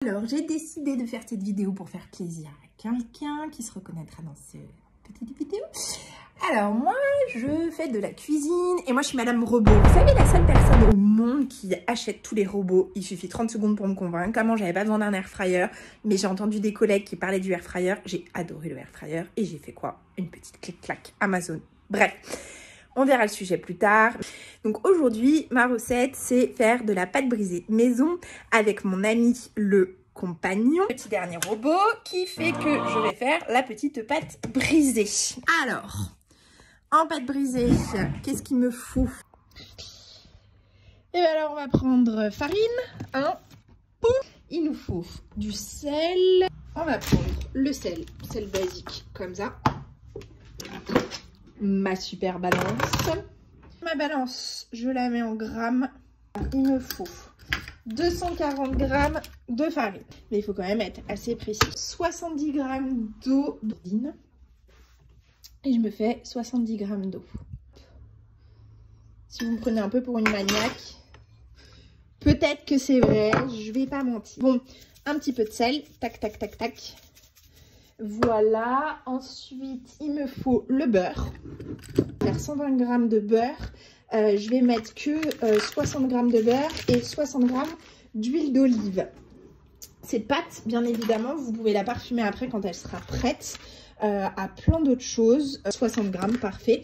Alors, j'ai décidé de faire cette vidéo pour faire plaisir à quelqu'un qui se reconnaîtra dans cette petite vidéo. Alors, moi, je fais de la cuisine et moi, je suis Madame Robot. Vous savez, la seule personne au monde qui achète tous les robots, il suffit 30 secondes pour me convaincre. Comment j'avais pas besoin d'un air fryer, mais j'ai entendu des collègues qui parlaient du air fryer. J'ai adoré le air fryer et j'ai fait quoi? Une petite clic-clac Amazon. Bref. On verra le sujet plus tard. Donc aujourd'hui, ma recette, c'est faire de la pâte brisée maison avec mon ami le compagnon. Petit dernier robot qui fait que je vais faire la petite pâte brisée. Alors, en pâte brisée, qu'est-ce qu'il me faut? Et bien alors, on va prendre farine, il nous faut du sel. On va prendre le sel basique comme ça. Ma super balance. Ma balance, je la mets en grammes. Il me faut 240 grammes de farine. Mais il faut quand même être assez précis. 70 grammes d'eau d'ordine. Et je me fais 70 grammes d'eau. Si vous me prenez un peu pour une maniaque, peut-être que c'est vrai, je vais pas mentir. Bon, un petit peu de sel. Tac, tac, tac, tac. Voilà, ensuite il me faut le beurre, faire 120 grammes de beurre, je vais mettre que 60 grammes de beurre et 60 grammes d'huile d'olive. Cette pâte, bien évidemment, vous pouvez la parfumer après quand elle sera prête à plein d'autres choses. 60 grammes, parfait.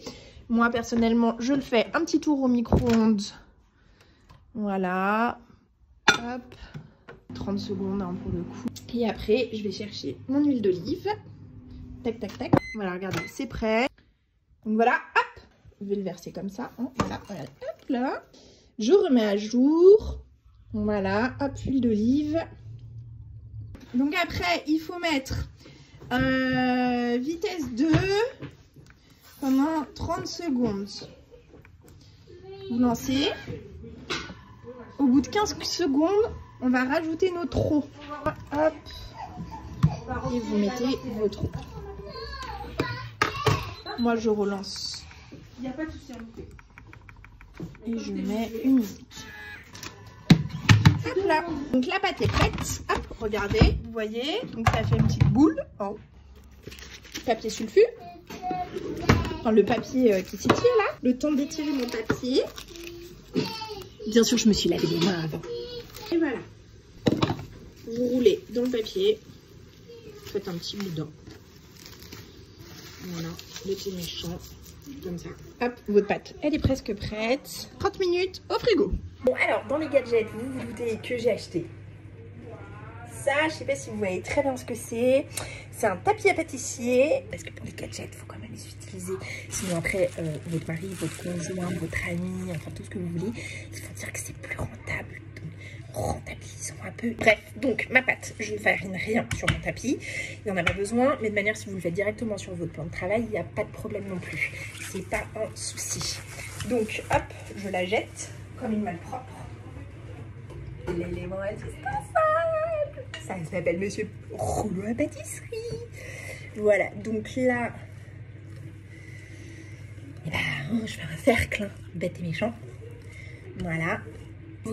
Moi personnellement, je le fais un petit tour au micro-ondes. Voilà, hop. 30 secondes hein, pour le coup. Et après, je vais chercher mon huile d'olive. Tac, tac, tac. Voilà, regardez, c'est prêt. Donc voilà, hop. Je vais le verser comme ça. Hein, voilà, voilà, hop là. Je remets à jour. Voilà, hop, huile d'olive. Donc après, il faut mettre vitesse 2 pendant 30 secondes. Vous lancez. Au bout de 15 secondes, on va rajouter notre eau. Hop. Et vous mettez votre eau. Moi, je relance. Et je mets une minute. Hop là. Donc la pâte est prête. Hop, regardez. Vous voyez. Donc ça fait une petite boule. Oh. Papier sulfu. Enfin, le papier qui s'étire là. Le temps d'étirer mon papier. Bien sûr, je me suis lavé les mains avant. Et voilà. Vous roulez dans le papier. Faites un petit boudin. Voilà, le petit méchant. Comme ça. Hop, votre pâte, elle est presque prête. 30 minutes au frigo. Bon, alors, dans les gadgets, vous vous doutez que j'ai acheté ça. Je sais pas si vous voyez très bien ce que c'est. C'est un tapis à pâtissier. Parce que pour les gadgets, il faut quand même les utiliser. Sinon, après, votre mari, votre conjoint, votre ami, enfin tout ce que vous voulez, il faut dire que c'est plus rentable. Rentabilisons un peu. Bref, donc ma pâte, je ne farine rien sur mon tapis. Il n'y en a pas besoin, mais de manière, si vous le faites directement sur votre plan de travail, il n'y a pas de problème non plus. C'est pas un souci. Donc, hop, je la jette comme une malpropre. L'élément indispensable. Ça s'appelle Monsieur Rouleau à pâtisserie. Voilà, donc là, eh ben, je fais un cercle, hein, bête et méchant. Voilà.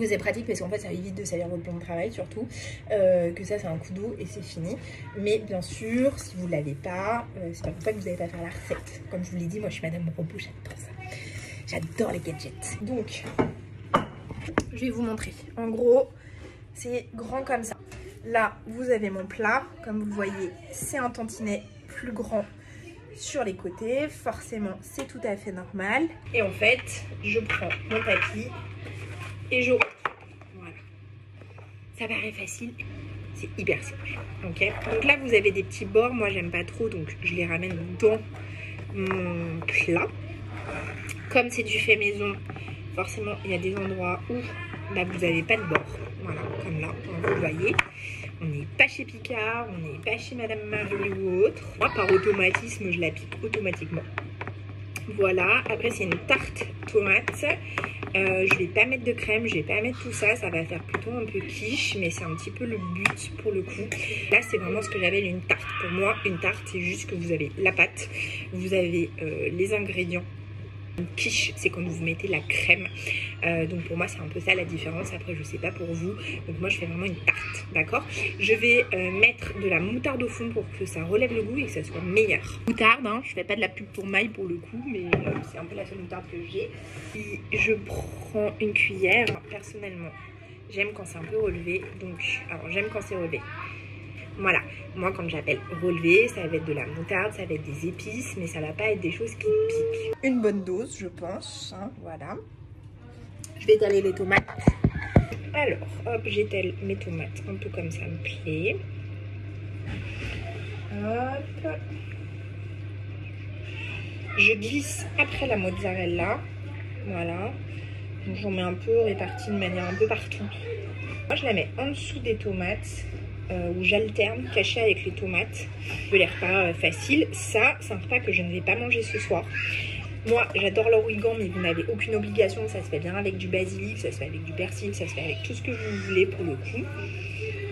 C'est pratique parce qu'en fait ça évite de salir votre plan de travail surtout, que ça c'est un coup d'eau et c'est fini. Mais bien sûr, si vous ne l'avez pas, c'est pas pour ça que vous n'allez pas faire la recette. Comme je vous l'ai dit, moi je suis Madame Robot, j'adore ça. J'adore les gadgets. Donc, je vais vous montrer. En gros, c'est grand comme ça. Là, vous avez mon plat. Comme vous le voyez, c'est un tantinet plus grand sur les côtés. Forcément, c'est tout à fait normal. Et en fait, je prends mon tapis et je roule. Voilà. Ça paraît facile, c'est hyper simple. Ok. Donc là, vous avez des petits bords. Moi, j'aime pas trop, donc je les ramène dans mon plat. Comme c'est du fait maison, forcément, il y a des endroits où bah, vous n'avez pas de bord. Voilà, comme là, vous le voyez. On n'est pas chez Picard, on n'est pas chez Madame Marie ou autre. Moi, par automatisme, je la pique automatiquement. Voilà, après c'est une tarte tomate. Je vais pas mettre de crème, je vais pas mettre tout ça, ça va faire plutôt un peu quiche, mais c'est un petit peu le but pour le coup. Là c'est vraiment ce que j'appelle une tarte. Pour moi une tarte c'est juste que vous avez la pâte, vous avez les ingrédients Une quiche, c'est quand vous mettez la crème. Donc pour moi, c'est un peu ça la différence. Après, je sais pas pour vous. Donc moi, je fais vraiment une tarte, d'accord? Je vais mettre de la moutarde au fond pour que ça relève le goût et que ça soit meilleur. Moutarde, hein, je fais pas de la pub pour Maille pour le coup, mais c'est un peu la seule moutarde que j'ai. Et je prends une cuillère. Personnellement, j'aime quand c'est un peu relevé. Donc, alors j'aime quand c'est relevé. Voilà, moi quand j'appelle relevé, ça va être de la moutarde, ça va être des épices, mais ça va pas être des choses qui piquent. Une bonne dose, je pense, hein, voilà. Je vais étaler les tomates. Alors, hop, j'étale mes tomates un peu comme ça me plaît. Hop. Je glisse après la mozzarella, voilà. Donc j'en mets un peu répartie de manière un peu partout. Moi je la mets en dessous des tomates. Où j'alterne, cachée avec les tomates. Les repas faciles. Ça, c'est un repas que je ne vais pas manger ce soir. Moi, j'adore l'origan, mais vous n'avez aucune obligation. Ça se fait bien avec du basilic, ça se fait avec du persil, ça se fait avec tout ce que vous voulez pour le coup.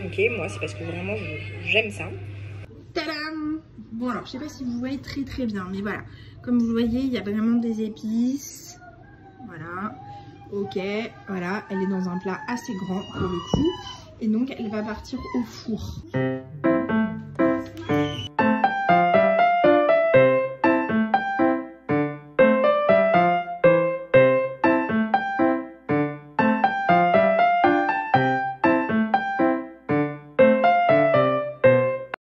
Ok, moi, c'est parce que vraiment, j'aime ça. Tadam! Bon, alors, je sais pas si vous voyez très bien, mais voilà. Comme vous le voyez, il y a vraiment des épices. Voilà. Ok, voilà. Elle est dans un plat assez grand pour le coup. Et donc elle va partir au four.